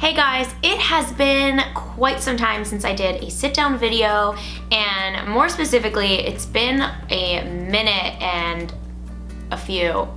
Hey guys, it has been quite some time since I did a sit-down video, and more specifically, it's been a minute and a few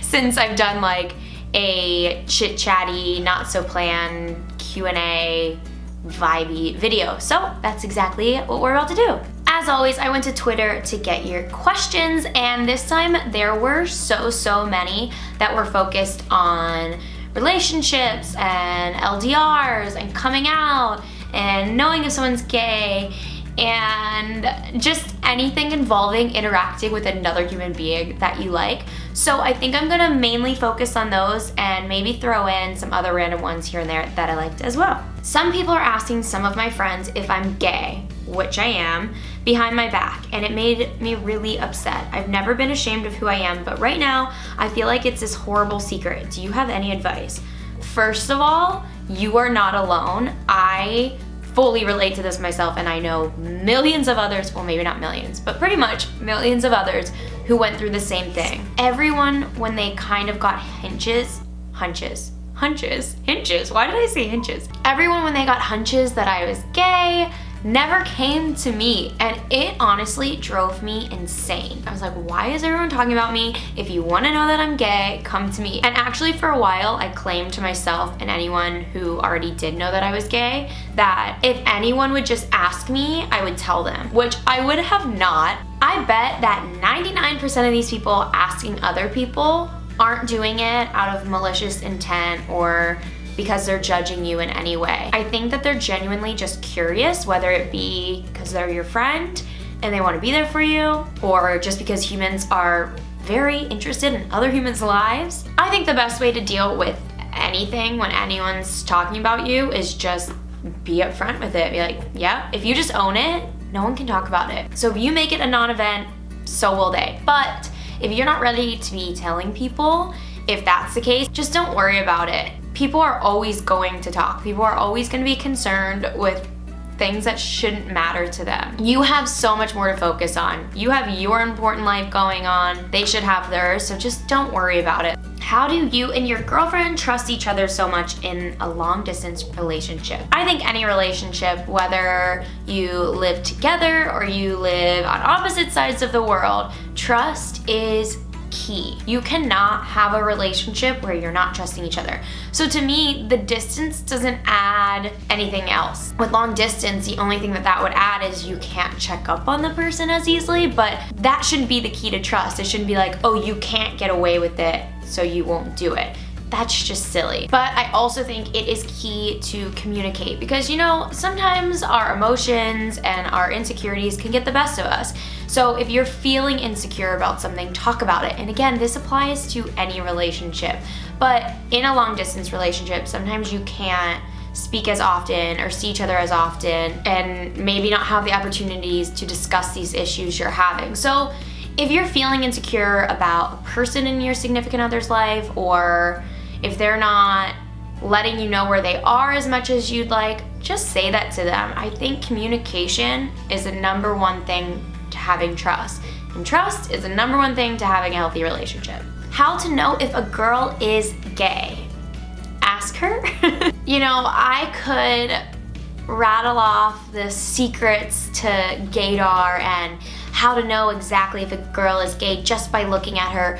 since I've done like a chit-chatty, not-so-planned Q&A vibey video. So that's exactly what we're about to do. As always, I went to Twitter to get your questions, and this time there were so many that were focused on relationships and LDRs and coming out and knowing if someone's gay and just anything involving interacting with another human being that you like. So I think I'm gonna mainly focus on those and maybe throw in some other random ones here and there that I liked as well. Some people are asking some of my friends if I'm gay, which I am, behind my back, and it made me really upset. I've never been ashamed of who I am, but right now I feel like it's this horrible secret. Do you have any advice? First of all, you are not alone. I fully relate to this myself, and I know millions of others, well maybe not millions, but pretty much millions of others who went through the same thing. Everyone, when they kind of got hinges, why did I say hinges? Everyone, when they got hunches that I was gay, never came to me, and it honestly drove me insane. I was like, why is everyone talking about me? If you want to know that I'm gay, come to me. And actually for a while I claimed to myself and anyone who already did know that I was gay that if anyone would just ask me, I would tell them, which I would have not. I bet that 99% of these people asking other people aren't doing it out of malicious intent or because they're judging you in any way. I think that they're genuinely just curious, whether it be because they're your friend and they want to be there for you, or just because humans are very interested in other humans' lives. I think the best way to deal with anything when anyone's talking about you is just be upfront with it. Be like, yeah, if you just own it, no one can talk about it. So if you make it a non-event, so will they. But if you're not ready to be telling people, if that's the case, just don't worry about it. People are always going to talk. People are always going to be concerned with things that shouldn't matter to them. You have so much more to focus on. You have your important life going on. They should have theirs, so just don't worry about it. How do you and your girlfriend trust each other so much in a long distance relationship? I think any relationship, whether you live together or you live on opposite sides of the world, trust is key. You cannot have a relationship where you're not trusting each other. So to me, the distance doesn't add anything else. With long distance, the only thing that would add is you can't check up on the person as easily, but that shouldn't be the key to trust. It shouldn't be like, oh, you can't get away with it, so you won't do it. That's just silly. But I also think it is key to communicate because, you know, sometimes our emotions and our insecurities can get the best of us. So if you're feeling insecure about something, talk about it. And again, this applies to any relationship. But in a long distance relationship, sometimes you can't speak as often or see each other as often and maybe not have the opportunities to discuss these issues you're having. So if you're feeling insecure about a person in your significant other's life, or if they're not letting you know where they are as much as you'd like, just say that to them. I think communication is the number one thing to having trust. And trust is the number one thing to having a healthy relationship. How to know if a girl is gay? Ask her. You know, I could rattle off the secrets to gaydar and how to know exactly if a girl is gay just by looking at her.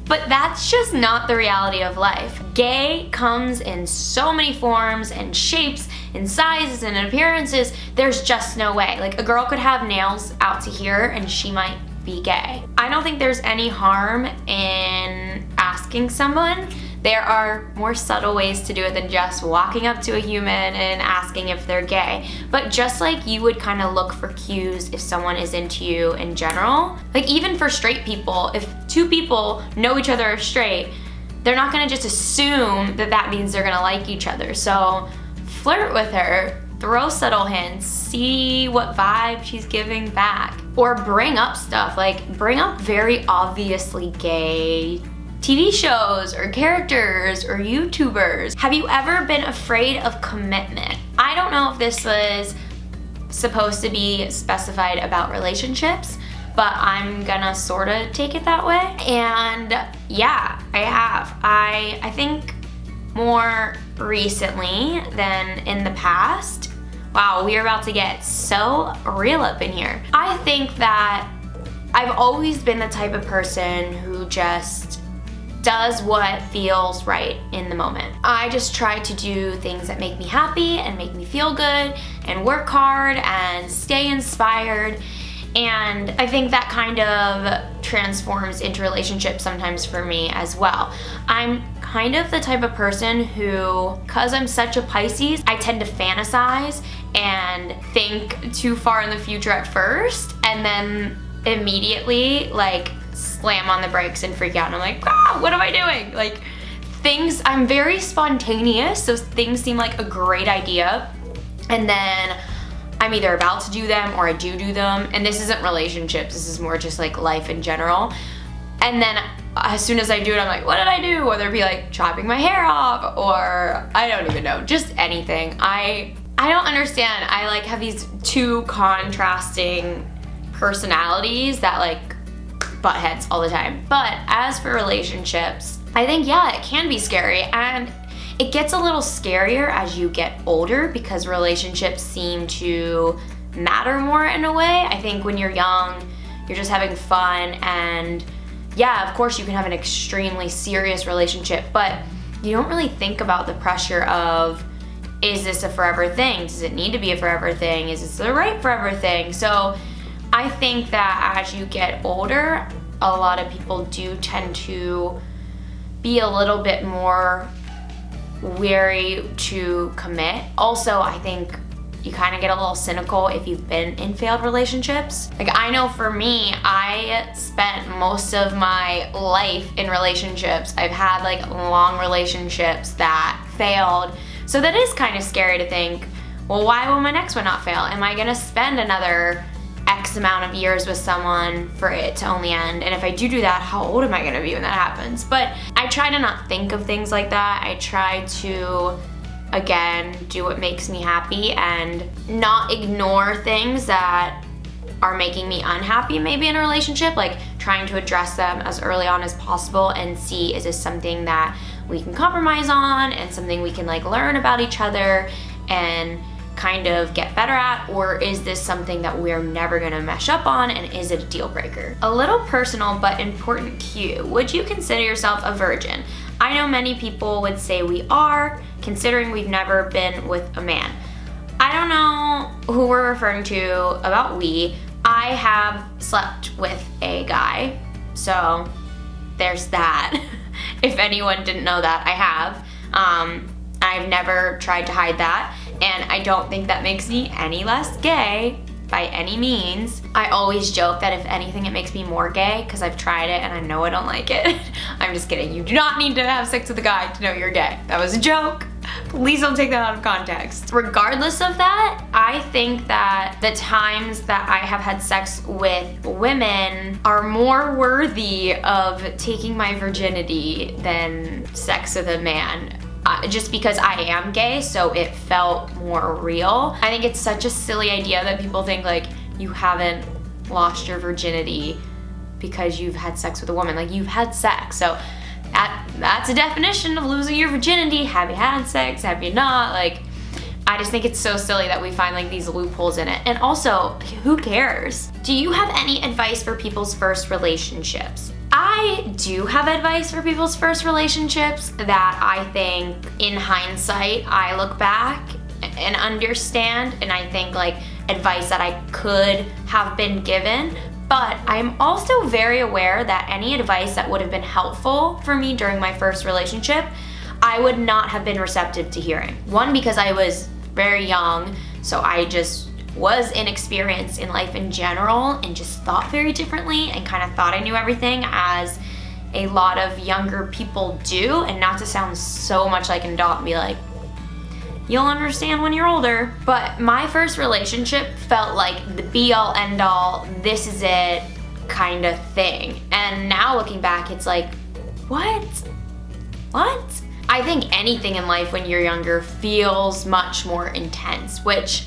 But that's just not the reality of life. Gay comes in so many forms and shapes and sizes and appearances. There's just no way. Like, a girl could have nails out to here and she might be gay. I don't think there's any harm in asking someone. There are more subtle ways to do it than just walking up to a human and asking if they're gay. But just like you would kind of look for cues if someone is into you in general, like even for straight people, if two people know each other are straight, they're not gonna just assume that that means they're gonna like each other. So flirt with her, throw subtle hints, see what vibe she's giving back. Or bring up stuff, like bring up very obviously gay TV shows or characters or YouTubers. Have you ever been afraid of commitment? I don't know if this was supposed to be specified about relationships, but I'm gonna sort of take it that way. And yeah, I have. I think more recently than in the past. Wow, we are about to get so real up in here. I think that I've always been the type of person who just does what feels right in the moment. I just try to do things that make me happy and make me feel good and work hard and stay inspired. And I think that kind of transforms into relationships sometimes for me as well. I'm kind of the type of person who, because I'm such a Pisces, I tend to fantasize and think too far in the future at first, and then immediately like slam on the brakes and freak out, and I'm like, what am I doing? Like things, I'm very spontaneous, so things seem like a great idea, and then I'm either about to do them or I do them. And this isn't relationships, this is more just like life in general. And then as soon as I do it, I'm like, what did I do? Whether it be like chopping my hair off or I don't even know, just anything. I don't understand. I like have these two contrasting personalities that like butt heads all the time. But as for relationships, I think, yeah, it can be scary, and it gets a little scarier as you get older because relationships seem to matter more in a way. I think when you're young, you're just having fun, and yeah, of course you can have an extremely serious relationship, but you don't really think about the pressure of, is this a forever thing? Does it need to be a forever thing? Is this the right forever thing? So I think that as you get older, a lot of people do tend to be a little bit more wary to commit. Also, I think you kind of get a little cynical if you've been in failed relationships. Like I know for me, I spent most of my life in relationships. I've had like long relationships that failed. So that is kind of scary to think, well, why will my next one not fail? Am I gonna spend another X amount of years with someone for it to only end? And if I do that, how old am I gonna be when that happens? But I try to not think of things like that. I try to, again, do what makes me happy and not ignore things that are making me unhappy maybe in a relationship, like trying to address them as early on as possible and see, is this something that we can compromise on and something we can like learn about each other and kind of get better at, or is this something that we're never gonna mesh up on, and is it a deal breaker? A little personal but important cue. Would you consider yourself a virgin? I know many people would say we are, considering we've never been with a man. I don't know who we're referring to about we. I have slept with a guy, so there's that. If anyone didn't know that, I have. I've never tried to hide that, and I don't think that makes me any less gay by any means. I always joke that if anything, it makes me more gay because I've tried it and I know I don't like it. I'm just kidding. You do not need to have sex with a guy to know you're gay. That was a joke. Please don't take that out of context. Regardless of that, I think that the times that I have had sex with women are more worthy of taking my virginity than sex with a man. Just because I am gay, so it felt more real. I think it's such a silly idea that people think like you haven't lost your virginity because you've had sex with a woman. Like, you've had sex, so that's a definition of losing your virginity. Have you had sex? Have you not? Like, I just think it's so silly that we find like these loopholes in it. And also, who cares? Do you have any advice for people's first relationships? I do have advice for people's first relationships that I think in hindsight, I look back and understand, and I think like advice that I could have been given. But I'm also very aware that any advice that would have been helpful for me during my first relationship, I would not have been receptive to hearing. One, because I was very young, so I just was inexperienced in life in general and just thought very differently and kind of thought I knew everything, as a lot of younger people do. And not to sound so much like an adult and be like, you'll understand when you're older. But my first relationship felt like the be-all, end-all, this is it kind of thing. And now looking back, it's like, what? I think anything in life when you're younger feels much more intense, which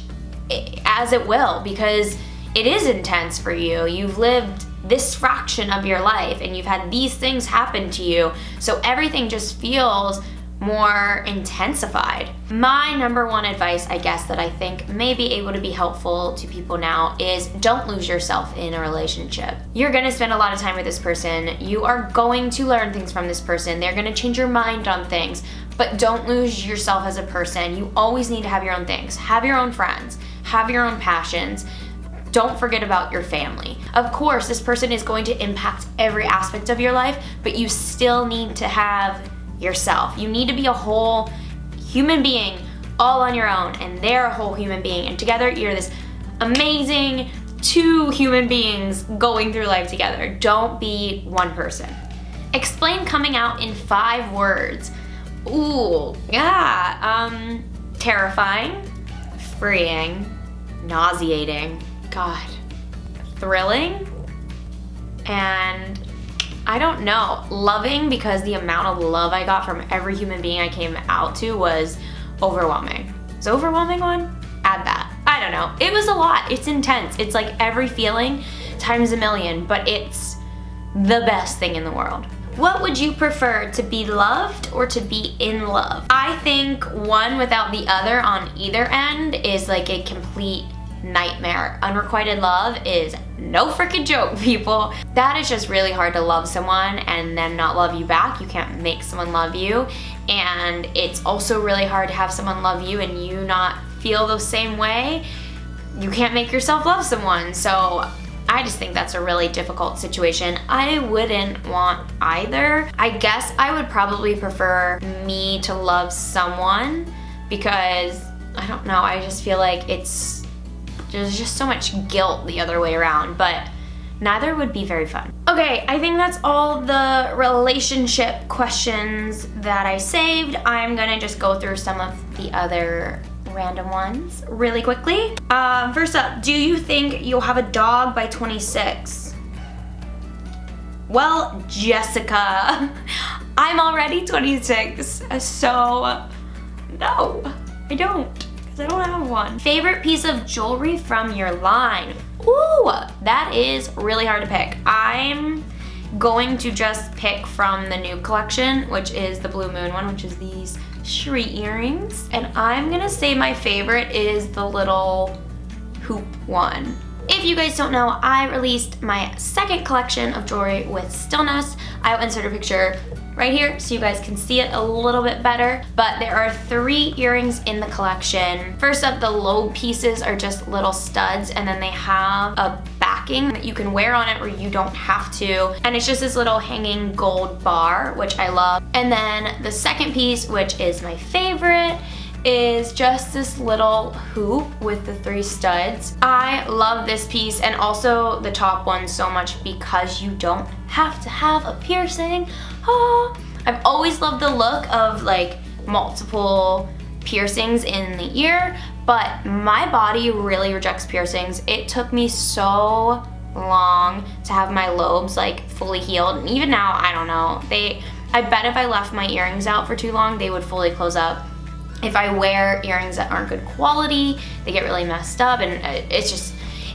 as it will, because it is intense for you. You've lived this fraction of your life and you've had these things happen to you. So everything just feels more intensified. My number one advice, I guess, that I think may be able to be helpful to people now is don't lose yourself in a relationship. You're gonna spend a lot of time with this person. You are going to learn things from this person. They're gonna change your mind on things, but don't lose yourself as a person. You always need to have your own things. Have your own friends. Have your own passions. Don't forget about your family. Of course, this person is going to impact every aspect of your life, but you still need to have yourself. You need to be a whole human being all on your own, and they're a whole human being, and together you're this amazing two human beings going through life together. Don't be one person. Explain coming out in 5 words. Ooh, yeah. Terrifying, freeing, nauseating, God, thrilling, and I don't know, loving, because the amount of love I got from every human being I came out to was overwhelming. Is overwhelming one? Add that. I don't know. It was a lot. It's intense. It's like every feeling times a million, but it's the best thing in the world. What would you prefer, to be loved or to be in love? I think one without the other on either end is like a complete nightmare. Unrequited love is no freaking joke, people. That is just really hard to love someone and then not love you back. You can't make someone love you. And it's also really hard to have someone love you and you not feel the same way. You can't make yourself love someone. So I just think that's a really difficult situation. I wouldn't want either. I guess I would probably prefer me to love someone because, I don't know, I just feel like there's just so much guilt the other way around, but neither would be very fun. Okay, I think that's all the relationship questions that I saved. I'm gonna just go through some of the other random ones really quickly. First up, do you think you'll have a dog by 26? Well, Jessica, I'm already 26, so no, I don't. I don't have one. Favorite piece of jewelry from your line? Ooh, that is really hard to pick. I'm going to just pick from the new collection, which is the Blue Moon one, which is these Shri earrings. And I'm gonna say my favorite is the little hoop one. If you guys don't know, I released my second collection of jewelry with Stillness. I will insert a picture right here so you guys can see it a little bit better. But there are 3 earrings in the collection. First up, the lobe pieces are just little studs, and then they have a backing that you can wear on it or you don't have to. And it's just this little hanging gold bar, which I love. And then the second piece, which is my favorite, is just this little hoop with the 3 studs. I love this piece and also the top one so much because you don't have to have a piercing. Oh, I've always loved the look of like multiple piercings in the ear, but my body really rejects piercings. It took me so long to have my lobes like fully healed, and even now, I don't know. I bet if I left my earrings out for too long, they would fully close up. If I wear earrings that aren't good quality, they get really messed up, and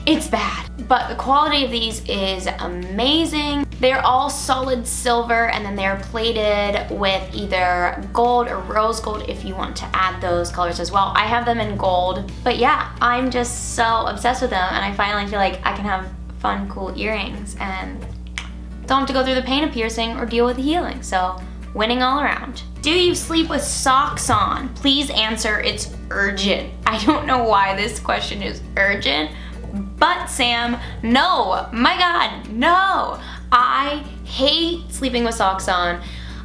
it's bad. But the quality of these is amazing. They're all solid silver, and then they're plated with either gold or rose gold if you want to add those colors as well. I have them in gold, but yeah, I'm just so obsessed with them, and I finally feel like I can have fun, cool earrings and don't have to go through the pain of piercing or deal with the healing. So winning all around. Do you sleep with socks on? Please answer, it's urgent. I don't know why this question is urgent, but Sam, no, my God, no. I hate sleeping with socks on.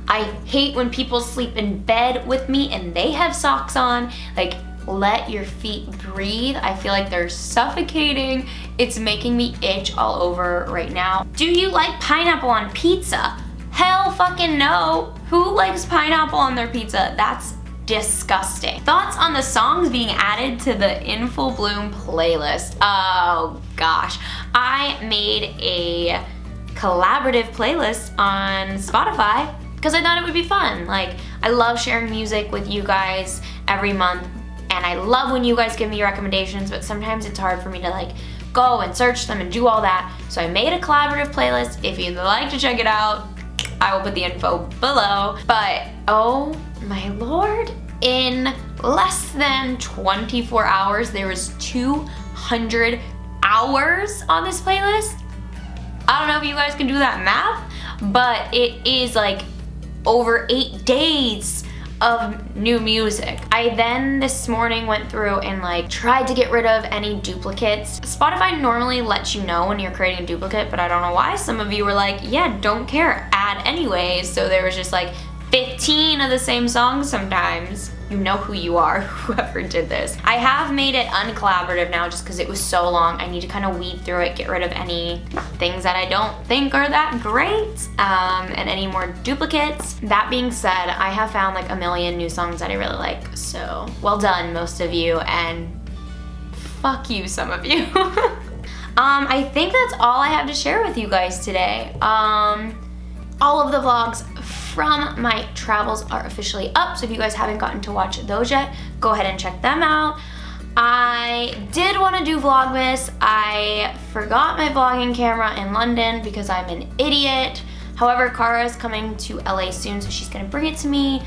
I hate when people sleep in bed with me and they have socks on. Like, let your feet breathe. I feel like they're suffocating. It's making me itch all over right now. Do you like pineapple on pizza? Hell fucking no. Who likes pineapple on their pizza? That's disgusting. Thoughts on the songs being added to the In Full Bloom playlist? Oh gosh. I made a collaborative playlist on Spotify because I thought it would be fun. Like, I love sharing music with you guys every month, and I love when you guys give me recommendations, but sometimes it's hard for me to like go and search them and do all that. So I made a collaborative playlist. If you'd like to check it out, I will put the info below. But oh my lord, in less than 24 hours, there was 200 hours on this playlist. I don't know if you guys can do that math, but it is like over 8 days of new music. I then this morning went through and like tried to get rid of any duplicates. Spotify normally lets you know when you're creating a duplicate, but I don't know why. Some of you were like, yeah, don't care, add anyways. So there was just like 15 of the same songs sometimes. You know who you are, whoever did this. I have made it uncollaborative now just because it was so long. I need to kind of weed through it, get rid of any things that I don't think are that great, and any more duplicates. That being said, I have found like a million new songs that I really like. So well done, most of you, and fuck you, some of you. I think that's all I have to share with you guys today. All of the vlogs from my travels are officially up, so if you guys haven't gotten to watch those yet, go ahead and check them out. I did want to do Vlogmas. I forgot my vlogging camera in London because I'm an idiot. However, Cara is coming to LA soon, so she's gonna bring it to me.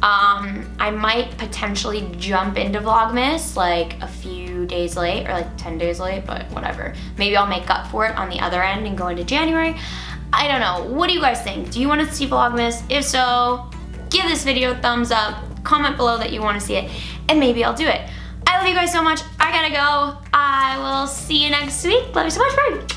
I might potentially jump into Vlogmas like a few days late, or like 10 days late, but whatever. Maybe I'll make up for it on the other end and go into January. I don't know. What do you guys think? Do you want to see Vlogmas? If so, give this video a thumbs up, comment below that you want to see it, and maybe I'll do it. I love you guys so much. I gotta go. I will see you next week. Love you so much. Bye.